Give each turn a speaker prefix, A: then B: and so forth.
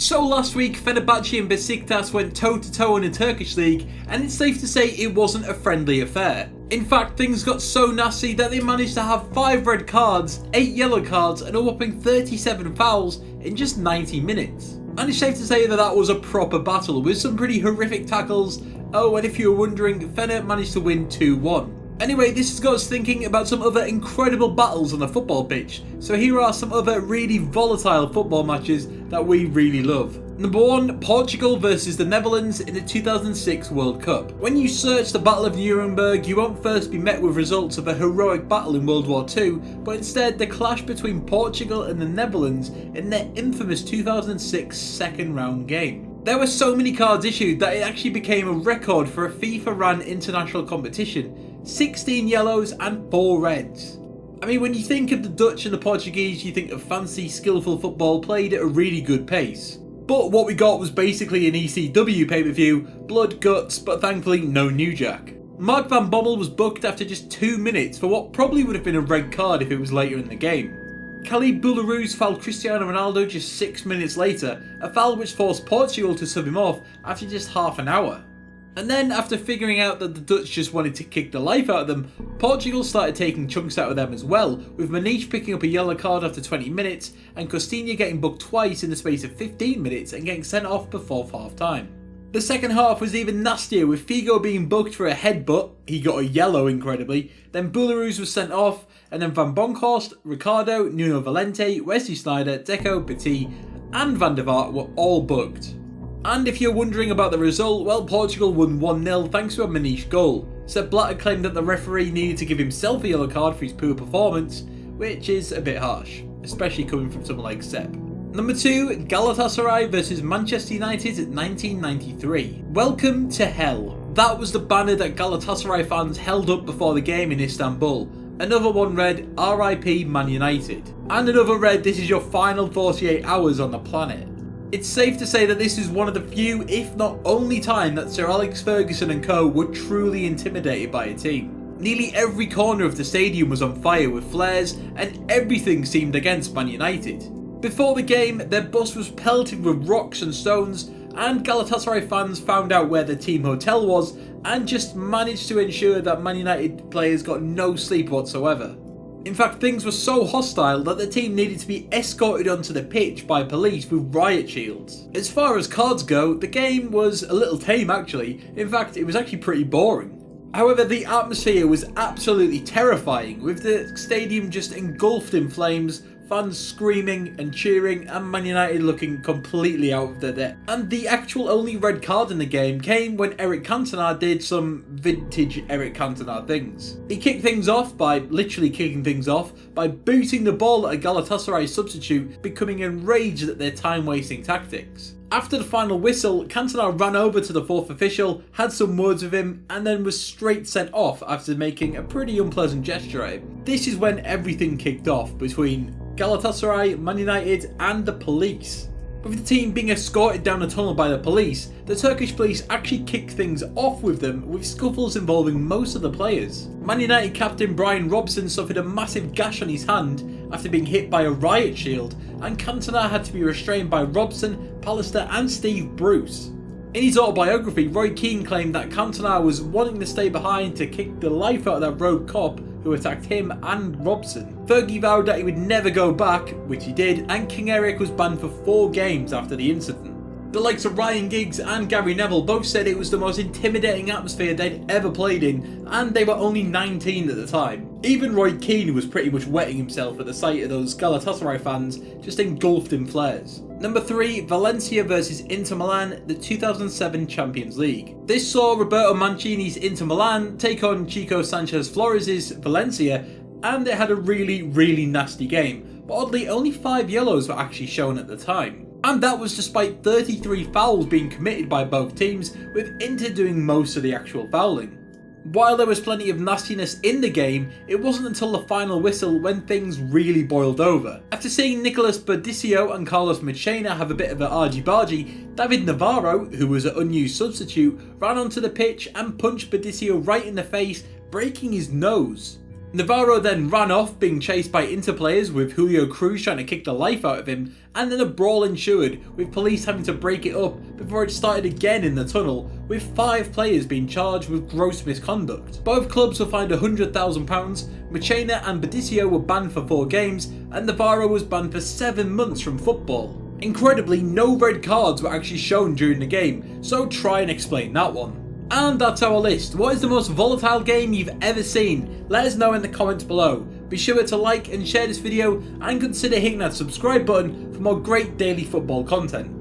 A: So last week, Fenerbahce and Besiktas went toe-to-toe in the Turkish league, and it's safe to say it wasn't a friendly affair. In fact, things got so nasty that they managed to have 5 red cards, 8 yellow cards and a whopping 37 fouls in just 90 minutes. And it's safe to say that that was a proper battle with some pretty horrific tackles. Oh, and if you were wondering, Fener managed to win 2-1. Anyway, this has got us thinking about some other incredible battles on the football pitch, so here are some other really volatile football matches that we really love. Number 1, Portugal versus the Netherlands in the 2006 World Cup. When you search the Battle of Nuremberg, you won't first be met with results of a heroic battle in World War II, but instead the clash between Portugal and the Netherlands in their infamous 2006 second round game. There were so many cards issued that it actually became a record for a FIFA-ran international competition. 16 yellows and 4 reds. I mean, when you think of the Dutch and the Portuguese, you think of fancy, skillful football played at a really good pace. But what we got was basically an ECW pay-per-view, blood, guts, but thankfully no New Jack. Mark van Bommel was booked after just 2 minutes for what probably would have been a red card if it was later in the game. Khalid Boularus fouled Cristiano Ronaldo just 6 minutes later, a foul which forced Portugal to sub him off after just half an hour. And then, after figuring out that the Dutch just wanted to kick the life out of them, Portugal started taking chunks out of them as well, with Maniche picking up a yellow card after 20 minutes, and Costinha getting booked twice in the space of 15 minutes and getting sent off before half time. The second half was even nastier, with Figo being booked for a headbutt, he got a yellow incredibly, then Boularus was sent off, and then Van Bronckhorst, Ricardo, Nuno Valente, Wesley Sneijder, Deco, Petit, and Van der Vaart were all booked. And if you're wondering about the result, well, Portugal won 1-0 thanks to a Maniche goal. Sepp Blatter claimed that the referee needed to give himself a yellow card for his poor performance, which is a bit harsh, especially coming from someone like Sepp. Number 2, Galatasaray versus Manchester United at 1993. Welcome to hell. That was the banner that Galatasaray fans held up before the game in Istanbul. Another one read, RIP Man United. And another read, this is your final 48 hours on the planet. It's safe to say that this is one of the few, if not only time, that Sir Alex Ferguson and co were truly intimidated by a team. Nearly every corner of the stadium was on fire with flares, and everything seemed against Man United. Before the game, their bus was pelted with rocks and stones, and Galatasaray fans found out where the team hotel was, and just managed to ensure that Man United players got no sleep whatsoever. In fact, things were so hostile that the team needed to be escorted onto the pitch by police with riot shields. As far as cards go, the game was a little tame actually. In fact, it was actually pretty boring. However, the atmosphere was absolutely terrifying, with the stadium just engulfed in flames, fans screaming and cheering, and Man United looking completely out of their depth. And the actual only red card in the game came when Eric Cantona did some vintage Eric Cantona things. He kicked things off by literally kicking things off by booting the ball at a Galatasaray substitute, becoming enraged at their time-wasting tactics. After the final whistle, Cantona ran over to the 4th official, had some words with him, and then was straight sent off after making a pretty unpleasant gesture at him. This is when everything kicked off between Galatasaray, Man United and the police. With the team being escorted down a tunnel by the police, the Turkish police actually kicked things off with them, with scuffles involving most of the players. Man United captain Brian Robson suffered a massive gash on his hand after being hit by a riot shield, and Cantona had to be restrained by Robson, Pallister and Steve Bruce. In his autobiography, Roy Keane claimed that Cantona was wanting to stay behind to kick the life out of that rogue cop who attacked him and Robson. Fergie vowed that he would never go back, which he did, and King Eric was banned for 4 games after the incident. The likes of Ryan Giggs and Gary Neville both said it was the most intimidating atmosphere they'd ever played in, and they were only 19 at the time. Even Roy Keane was pretty much wetting himself at the sight of those Galatasaray fans just engulfed in flares. Number 3, Valencia versus Inter Milan, the 2007 Champions League. This saw Roberto Mancini's Inter Milan take on Chico Sanchez Flores' Valencia, and it had a really nasty game, but oddly only 5 yellows were actually shown at the time. And that was despite 33 fouls being committed by both teams, with Inter doing most of the actual fouling. While there was plenty of nastiness in the game, it wasn't until the final whistle when things really boiled over. After seeing Nicolas Berdicio and Carlos Machena have a bit of an argy-bargy, David Navarro, who was an unused substitute, ran onto the pitch and punched Berdicio right in the face, breaking his nose. Navarro then ran off, being chased by Inter players, with Julio Cruz trying to kick the life out of him, and then a brawl ensued, with police having to break it up before it started again in the tunnel, with 5 players being charged with gross misconduct. Both clubs were fined £100,000, Machena and Badisio were banned for 4 games, and Navarro was banned for 7 months from football. Incredibly, no red cards were actually shown during the game, so try and explain that one. And that's our list. What is the most volatile game you've ever seen? Let us know in the comments below. Be sure to like and share this video and consider hitting that subscribe button for more great daily football content.